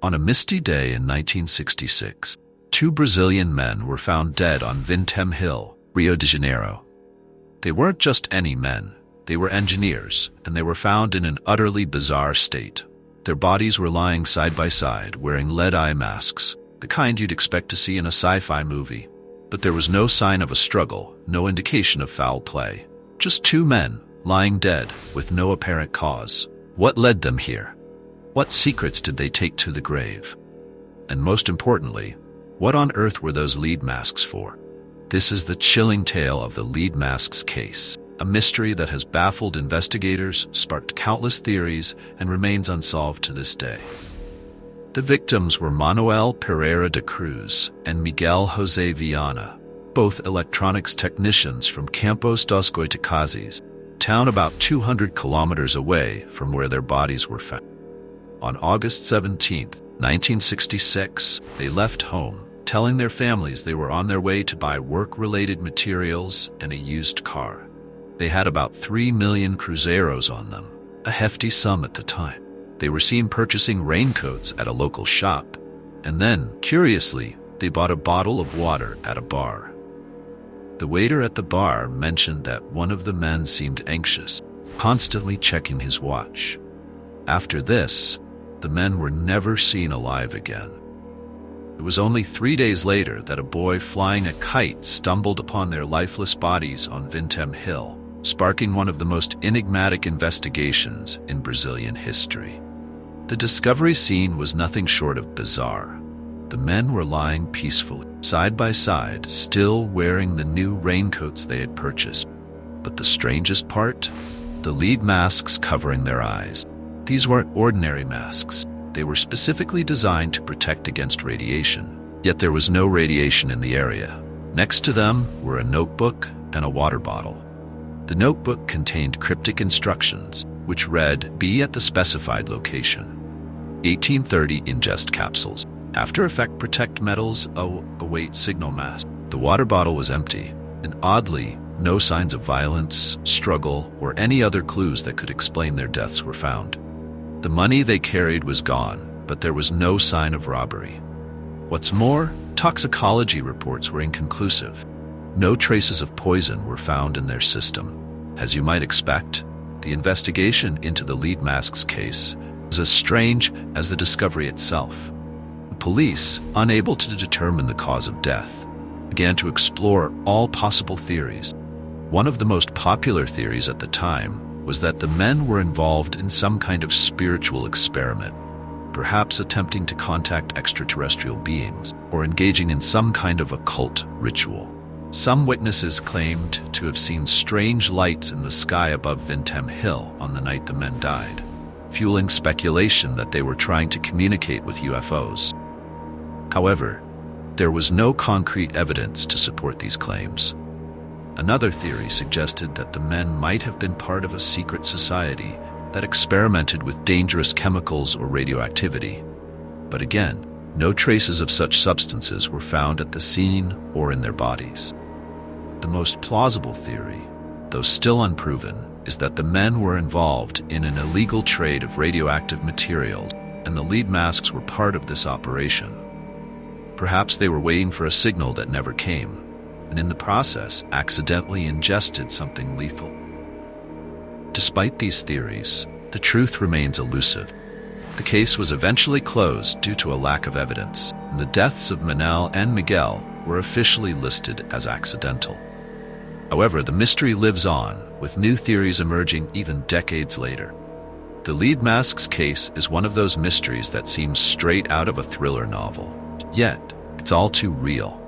On a misty day in 1966, two Brazilian men were found dead on Vintém Hill, Rio de Janeiro. They weren't just any men, they were engineers, and they were found in an utterly bizarre state. Their bodies were lying side by side, wearing lead-eye masks, the kind you'd expect to see in a sci-fi movie. But there was no sign of a struggle, no indication of foul play. Just two men, lying dead, with no apparent cause. What led them here? What secrets did they take to the grave? And most importantly, what on earth were those lead masks for? This is the chilling tale of the lead masks case, a mystery that has baffled investigators, sparked countless theories, and remains unsolved to this day. The victims were Manuel Pereira de Cruz and Miguel José Viana, both electronics technicians from Campos dos Goitacazes, a town about 200 kilometers away from where their bodies were found. On August 17, 1966, they left home, telling their families they were on their way to buy work-related materials and a used car. They had about 3 million cruzeiros on them, a hefty sum at the time. They were seen purchasing raincoats at a local shop, and then, curiously, they bought a bottle of water at a bar. The waiter at the bar mentioned that one of the men seemed anxious, constantly checking his watch. After this, the men were never seen alive again. It was only 3 days later that a boy flying a kite stumbled upon their lifeless bodies on Vintém Hill, sparking one of the most enigmatic investigations in Brazilian history. The discovery scene was nothing short of bizarre. The men were lying peacefully, side by side, still wearing the new raincoats they had purchased. But the strangest part? The lead masks covering their eyes. These weren't ordinary masks. They were specifically designed to protect against radiation. Yet there was no radiation in the area. Next to them were a notebook and a water bottle. The notebook contained cryptic instructions, which read, "Be at the specified location. 1830 ingest capsules. After effect protect metals, await signal mass." The water bottle was empty, and oddly, no signs of violence, struggle, or any other clues that could explain their deaths were found. The money they carried was gone, but there was no sign of robbery. What's more, toxicology reports were inconclusive. No traces of poison were found in their system. As you might expect, the investigation into the lead masks case was as strange as the discovery itself. The police, unable to determine the cause of death, began to explore all possible theories. One of the most popular theories at the time was that the men were involved in some kind of spiritual experiment, perhaps attempting to contact extraterrestrial beings or engaging in some kind of occult ritual. Some witnesses claimed to have seen strange lights in the sky above Vintém Hill on the night the men died, fueling speculation that they were trying to communicate with UFOs. However, there was no concrete evidence to support these claims. Another theory suggested that the men might have been part of a secret society that experimented with dangerous chemicals or radioactivity. But again, no traces of such substances were found at the scene or in their bodies. The most plausible theory, though still unproven, is that the men were involved in an illegal trade of radioactive materials, and the lead masks were part of this operation. Perhaps they were waiting for a signal that never came, and in the process accidentally ingested something lethal. Despite these theories, the truth remains elusive. The case was eventually closed due to a lack of evidence, and the deaths of Manuel and Miguel were officially listed as accidental. However, the mystery lives on, with new theories emerging even decades later. The lead masks case is one of those mysteries that seems straight out of a thriller novel. Yet, it's all too real.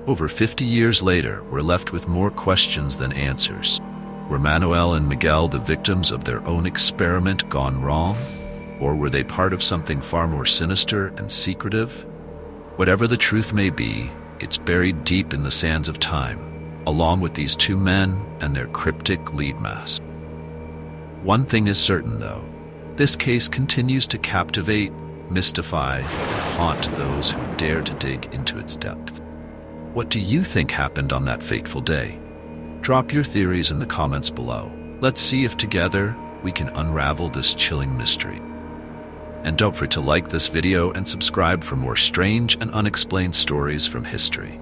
Over 50 years later, we're left with more questions than answers. Were Manuel and Miguel the victims of their own experiment gone wrong? Or were they part of something far more sinister and secretive? Whatever the truth may be, it's buried deep in the sands of time, along with these two men and their cryptic lead mask. One thing is certain, though. This case continues to captivate, mystify, and haunt those who dare to dig into its depth. What do you think happened on that fateful day? Drop your theories in the comments below. Let's see if together we can unravel this chilling mystery. And don't forget to like this video and subscribe for more strange and unexplained stories from history.